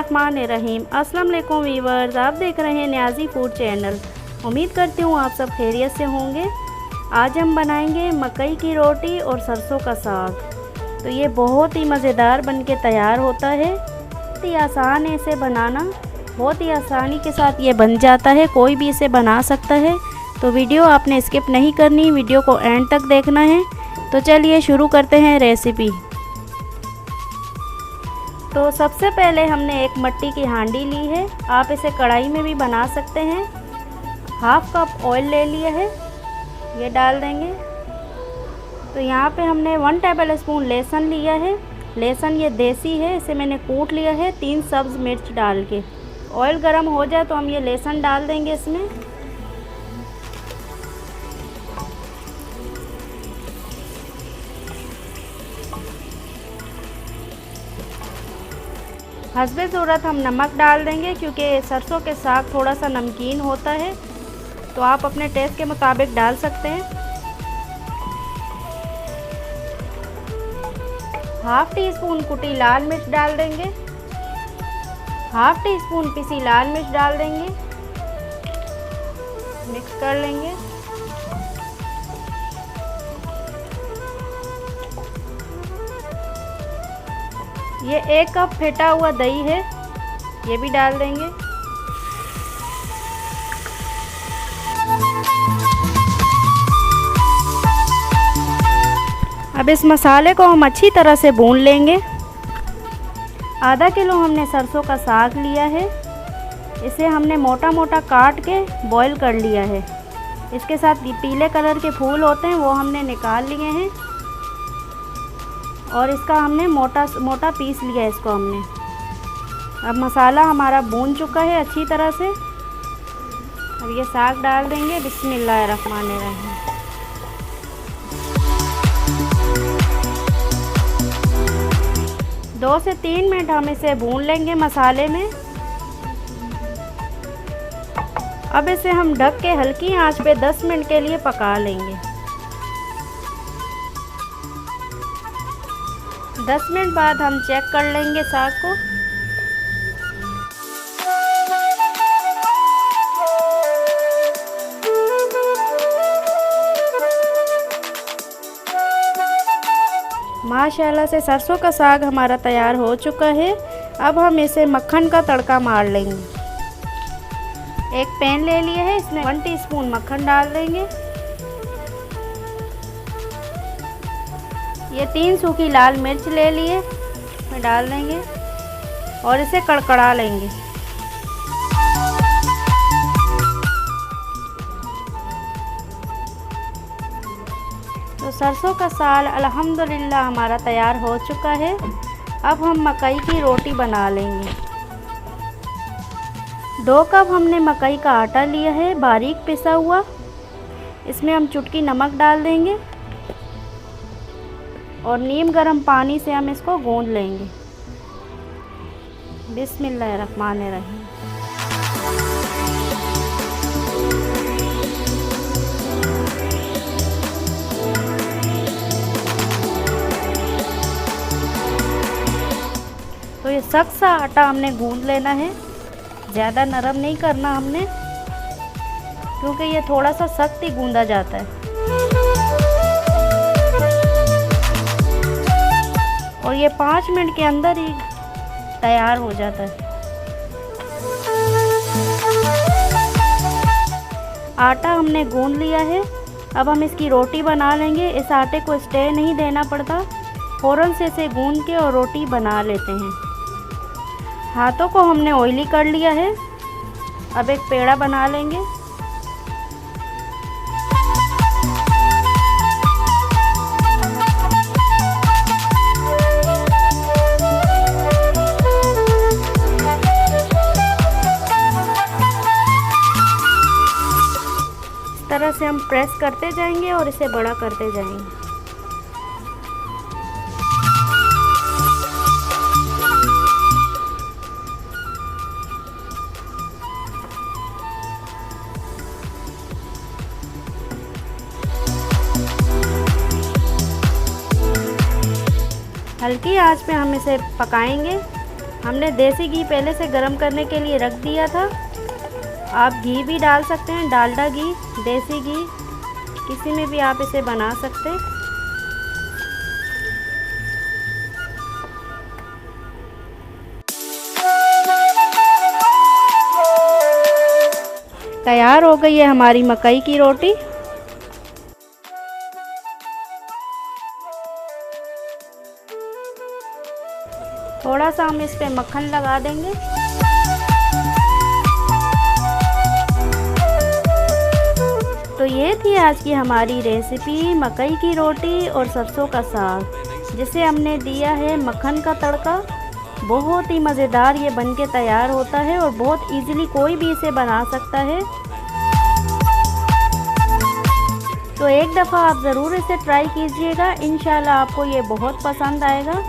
बिस्मिल्लाहिर्रहमानिर्रहीम। अस्सलाम वालेकुम वीवर्स, आप देख रहे हैं न्याज़ी फूड चैनल। उम्मीद करती हूँ आप सब खैरियत से होंगे। आज हम बनाएंगे मकई की रोटी और सरसों का साग। तो ये बहुत ही मज़ेदार बनके तैयार होता है। बहुत ही आसान है इसे बनाना, बहुत ही आसानी के साथ ये बन जाता है, कोई भी इसे बना सकता है। तो वीडियो आपने स्किप नहीं करनी, वीडियो को एंड तक देखना है। तो चलिए शुरू करते हैं रेसिपी। तो सबसे पहले हमने एक मिट्टी की हांडी ली है, आप इसे कढ़ाई में भी बना सकते हैं। हाफ कप ऑयल ले लिया है, ये डाल देंगे। तो यहाँ पे हमने 1 टेबल स्पून लहसुन लिया है। लहसुन ये देसी है, इसे मैंने कूट लिया है 3 सब्ज़ मिर्च डाल के। ऑयल गर्म हो जाए तो हम ये लहसुन डाल देंगे इसमें। हस्बे ज़रूरत हम नमक डाल देंगे, क्योंकि सरसों के साग थोड़ा सा नमकीन होता है, तो आप अपने टेस्ट के मुताबिक डाल सकते हैं। हाफ टी स्पून कुटी लाल मिर्च डाल देंगे, हाफ टी स्पून पिसी लाल मिर्च डाल देंगे, मिक्स कर लेंगे। ये 1 कप फेटा हुआ दही है, ये भी डाल देंगे। अब इस मसाले को हम अच्छी तरह से भून लेंगे। आधा किलो हमने सरसों का साग लिया है, इसे हमने मोटा मोटा काट के बॉईल कर लिया है। इसके साथ पीले कलर के फूल होते हैं, वो हमने निकाल लिए हैं। और इसका हमने मोटा मोटा पीस लिया है इसको हमने। अब मसाला हमारा भून चुका है अच्छी तरह से। अब ये साग डाल देंगे। बिस्मिल्लाहिर्रहमानिर्रहीम। दो से 3 मिनट हम इसे भून लेंगे मसाले में। अब इसे हम ढक के हल्की आंच पे 10 मिनट के लिए पका लेंगे। 10 मिनट बाद हम चेक कर लेंगे साग को। माशाल्लाह से सरसों का साग हमारा तैयार हो चुका है। अब हम इसे मक्खन का तड़का मार लेंगे। एक पैन ले लिया है, इसमें 1 टीस्पून मक्खन डाल देंगे। ये 3 सूखी लाल मिर्च ले लिए, इसमें डाल देंगे और इसे कड़कड़ा लेंगे। तो सरसों का साग अल्हम्दुलिल्लाह हमारा तैयार हो चुका है। अब हम मकई की रोटी बना लेंगे। 2 कप हमने मकई का आटा लिया है, बारीक पिसा हुआ। इसमें हम चुटकी नमक डाल देंगे और नीम गर्म पानी से हम इसको गूंद लेंगे। बिस्मिल्लाहिर्रहमानिर्रहीम। तो ये सख्त सा आटा हमने गूंद लेना है, ज़्यादा नरम नहीं करना हमने, क्योंकि ये थोड़ा सा सख्त ही गूंदा जाता है। और ये 5 मिनट के अंदर ही तैयार हो जाता है। आटा हमने गूंद लिया है। अब हम इसकी रोटी बना लेंगे। इस आटे को स्टे नहीं देना पड़ता, फ़ौरन से इसे गूंद के और रोटी बना लेते हैं। हाथों को हमने ऑयली कर लिया है। अब एक पेड़ा बना लेंगे। तरह से हम प्रेस करते जाएंगे और इसे बड़ा करते जाएंगे। हल्की आंच पे हम इसे पकाएंगे। हमने देसी घी पहले से गरम करने के लिए रख दिया था। आप घी भी डाल सकते हैं, डालडा घी, देसी घी, किसी में भी आप इसे बना सकते हैं। तैयार हो गई है हमारी मकई की रोटी। थोड़ा सा हम इस पे मक्खन लगा देंगे। तो ये थी आज की हमारी रेसिपी, मकई की रोटी और सरसों का साग, जिसे हमने दिया है मक्खन का तड़का। बहुत ही मज़ेदार ये बनके तैयार होता है और बहुत इजीली कोई भी इसे बना सकता है। तो एक दफ़ा आप ज़रूर इसे ट्राई कीजिएगा, इंशाल्लाह आपको ये बहुत पसंद आएगा।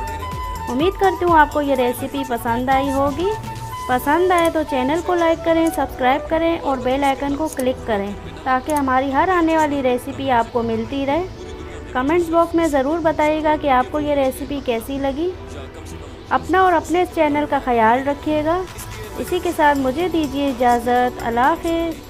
उम्मीद करती हूँ आपको ये रेसिपी पसंद आई होगी। पसंद आए तो चैनल को लाइक करें, सब्सक्राइब करें और बेल आइकन को क्लिक करें, ताकि हमारी हर आने वाली रेसिपी आपको मिलती रहे। कमेंट्स बॉक्स में ज़रूर बताइएगा कि आपको ये रेसिपी कैसी लगी। अपना और अपने चैनल का ख्याल रखिएगा। इसी के साथ मुझे दीजिए इजाज़त। अल्लाह हाफ़िज़।